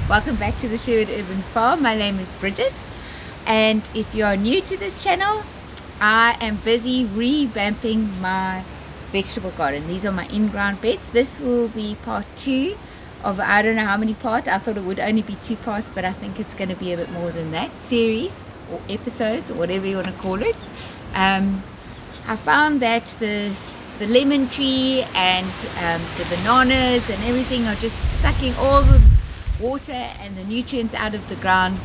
Welcome back to the Sherwood Urban Farm. My name is Bridget, and if you are new to this channel, I am busy revamping my vegetable garden. These are my in-ground beds. This will be part 2 of I don't know how many parts. I thought it would only be 2 parts, but I think it's going to be a bit more than that. Series or episodes or whatever you want to call it. I found that the lemon tree and the bananas and everything are just sucking all the water and the nutrients out of the ground.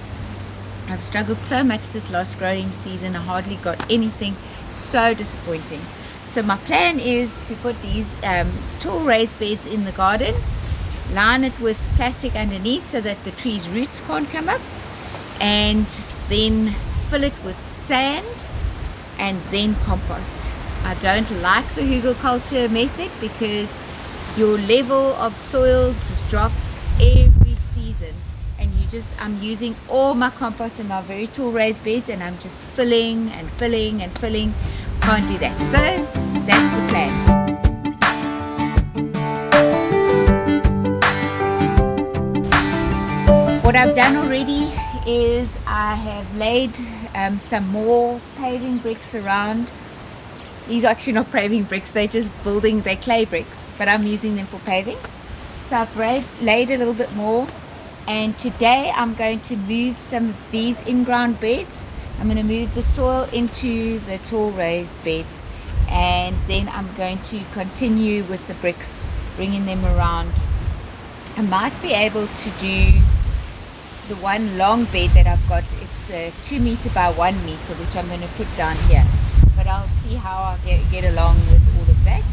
I've struggled so much this last growing season. I hardly got anything. So disappointing. So my plan is to put these tall raised beds in the garden, line it with plastic underneath so that the tree's roots can't come up, and then fill it with sand and then compost. I don't like the hugelkultur method because your level of soil just drops every season, and I'm using all my compost in my very tall raised beds, and I'm just filling and filling and filling. Can't do that. So that's the plan. What I've done already is I have laid some more paving bricks around. These are actually not paving bricks, they're clay bricks, but I'm using them for paving. So I've laid a little bit more, and today I'm going to move some of these in-ground beds. I'm going to move the soil into the tall raised beds, and then I'm going to continue with the bricks, bringing them around. I might be able to do the one long bed that I've got. It's 2 meter by 1 meter, which I'm going to put down here, but I'll see how I get along with all of that.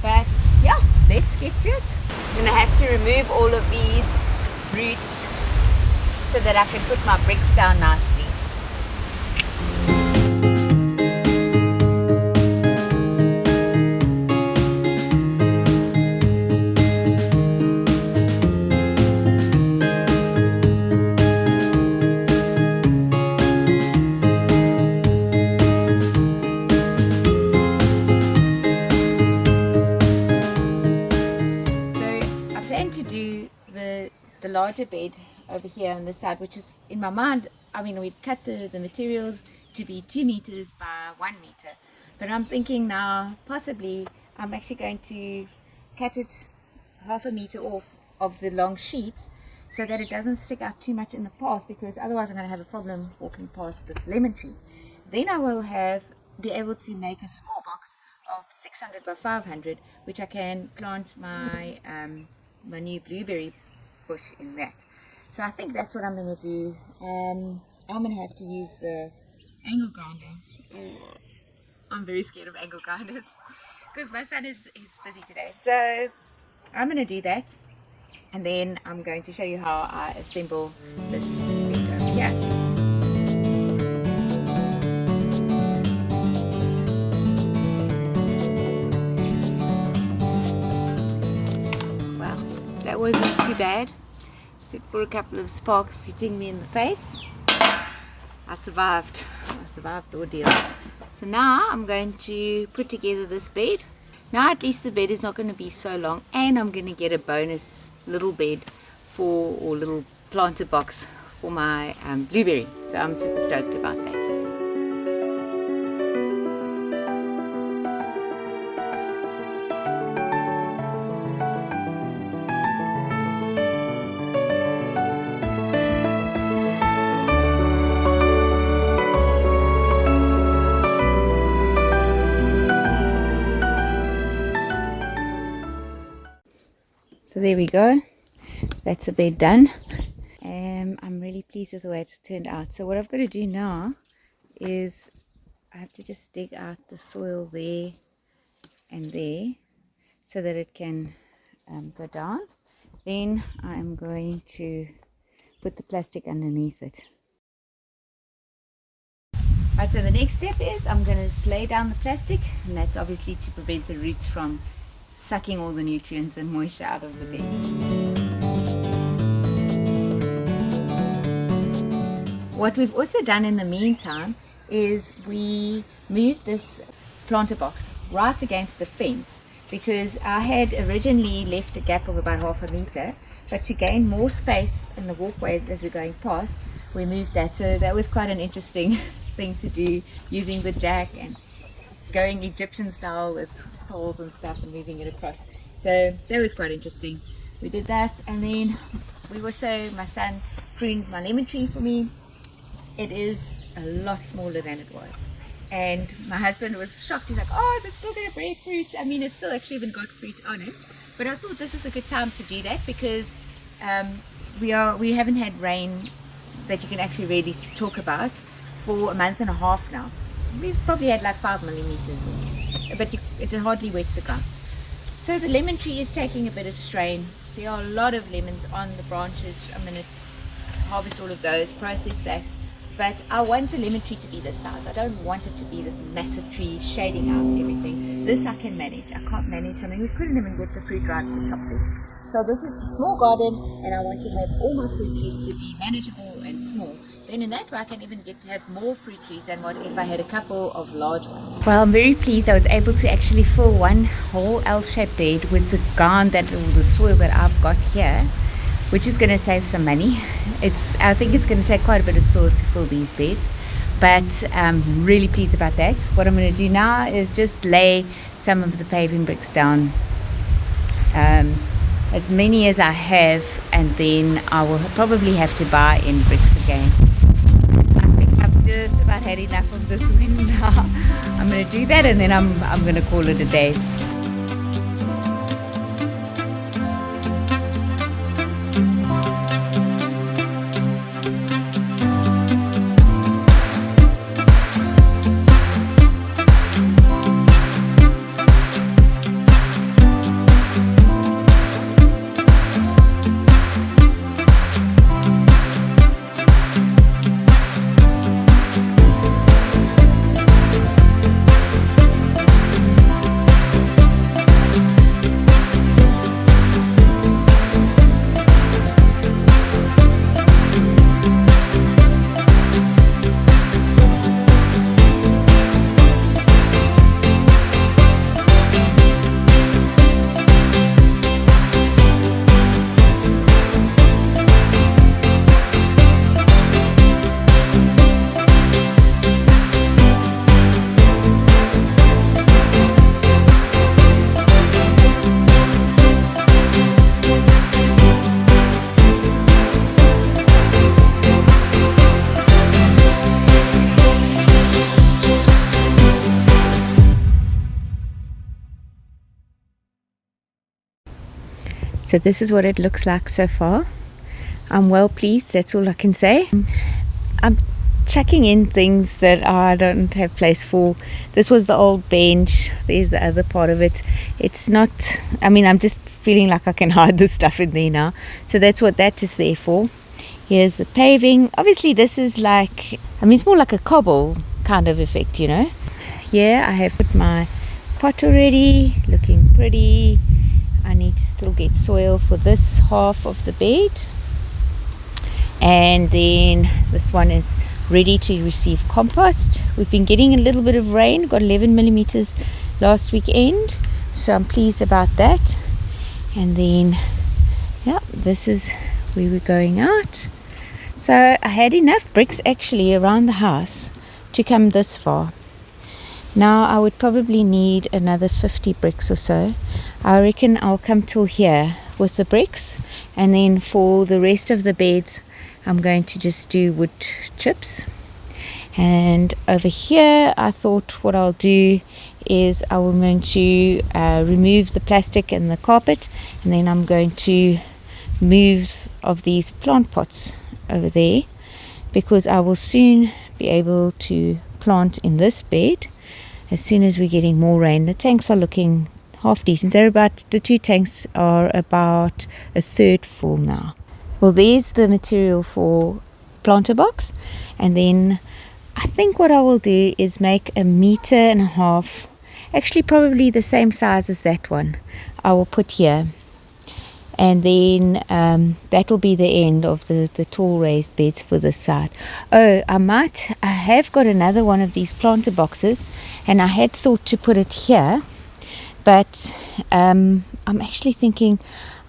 But yeah, let's get to it. I'm going to have to remove all of these roots so that I can put my bricks down nicely. The larger bed over here on this side, which is in my mind, I mean, we've cut the materials to be 2 meters by 1 meter, but I'm thinking now possibly I'm actually going to cut it 1/2 meter off of the long sheets so that it doesn't stick out too much in the path, because otherwise I'm going to have a problem walking past this lemon tree. Then I will be able to make a small box of 600 by 500, which I can plant my my new blueberry bush in that. So I think that's what I'm going to do. I'm going to have to use the angle grinder. I'm very scared of angle grinders because my son is busy today. So I'm going to do that, and then I'm going to show you how I assemble this bed over here. That wasn't too bad, except for a couple of sparks hitting me in the face. I survived the ordeal. So now I'm going to put together this bed. Now at least the bed is not going to be so long, and I'm going to get a bonus little bed or little planter box for my blueberry. So I'm super stoked about that. So there we go, that's the bed done. I'm really pleased with the way it's turned out. So what I've got to do now is I have to just dig out the soil there and there so that it can go down. Then I'm going to put the plastic underneath it. Right, so the next step is I'm going to lay down the plastic, and that's obviously to prevent the roots from sucking all the nutrients and moisture out of the beds. What we've also done in the meantime is we moved this planter box right against the fence, because I had originally left a gap of about 1/2 meter, but to gain more space in the walkways as we're going past, we moved that. So that was quite an interesting thing to do, using the jack and going Egyptian style with poles and stuff and moving it across. So that was quite interesting. We did that, and then my son pruned my lemon tree for me. It is a lot smaller than it was, and my husband was shocked. He's like, oh, is it still going to bear fruit? I mean, it's still actually even got fruit on it. But I thought this is a good time to do that, because we haven't had rain that you can actually really talk about for a month and a half now. We've probably had like 5 millimeters, but it hardly wets the ground. So the lemon tree is taking a bit of strain. There are a lot of lemons on the branches. I'm going to harvest all of those, process that. But I want the lemon tree to be this size. I don't want it to be this massive tree shading out everything. This I can manage. I can't manage something. We couldn't even get the fruit right at the top there. So this is a small garden, and I want to have all my fruit trees to be manageable and small. Then in that way I can even get to have more fruit trees than what if I had a couple of large ones. Well, I'm very pleased I was able to actually fill one whole L-shaped bed with the ground or the soil that I've got here, which is going to save some money. I think it's going to take quite a bit of soil to fill these beds, but I'm really pleased about that. What I'm going to do now is just lay some of the paving bricks down, as many as I have, and then I will probably have to buy in bricks again. I think I've just about had enough of this one now. I'm going to do that, and then I'm going to call it a day. So this is what it looks like so far. I'm well pleased, that's all I can say. I'm chucking in things that I don't have place for. This was the old bench, there's the other part of it. It's not, I'm just feeling like I can hide this stuff in there now. So that's what that is there for. Here's the paving. Obviously this is like, it's more like a cobble kind of effect, Here I have put my pot already, looking pretty. I need to still get soil for this half of the bed, and then this one is ready to receive compost. We've been getting a little bit of rain, got 11 millimeters last weekend, so I'm pleased about that. And then this is where we're going out. So I had enough bricks actually around the house to come this far. Now I would probably need another 50 bricks or so. I reckon I'll come till here with the bricks, and then for the rest of the beds I'm going to just do wood chips. And over here I thought what I'll do is I'm going to remove the plastic and the carpet, and then I'm going to move of these plant pots over there, because I will soon be able to plant in this bed as soon as we're getting more rain. The tanks are looking half decent. The 2 tanks are about a third full now. Well, there's the material for planter box, and then I think what I will do is make 1.5 meters, actually probably the same size as that one, I will put here, and then that will be the end of the tall raised beds for this side. I have got another one of these planter boxes, and I had thought to put it here, but I'm actually thinking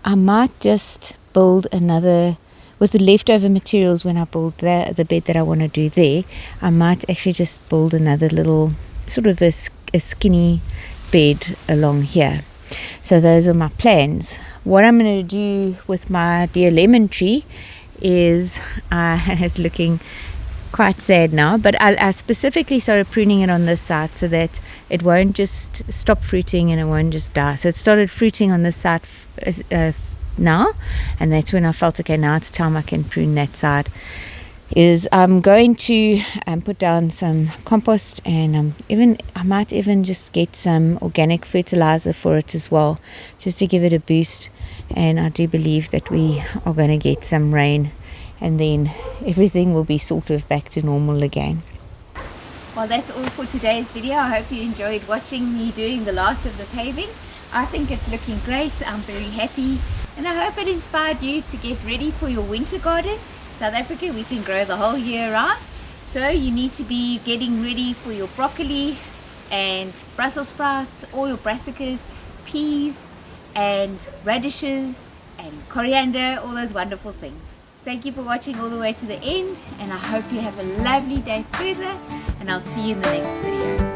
I might just build another, with the leftover materials when I build the bed that I want to do there, I might actually just build another little sort of a skinny bed along here. So those are my plans. What I'm going to do with my dear lemon tree is, it's looking quite sad now, but I specifically started pruning it on this side so that it won't just stop fruiting and it won't just die. So it started fruiting on this side now, and that's when I felt, okay, now it's time I can prune that side. I'm going to put down some compost, and I might even just get some organic fertilizer for it as well, just to give it a boost. And I do believe that we are going to get some rain, and then everything will be sort of back to normal again. Well, that's all for today's video. I hope you enjoyed watching me doing the last of the paving. I think it's looking great. I'm very happy, and I hope it inspired you to get ready for your winter garden. South Africa, we can grow the whole year round, so you need to be getting ready for your broccoli and Brussels sprouts, all your brassicas, peas and radishes and coriander, all those wonderful things. Thank you for watching all the way to the end, and I hope you have a lovely day further, and I'll see you in the next video.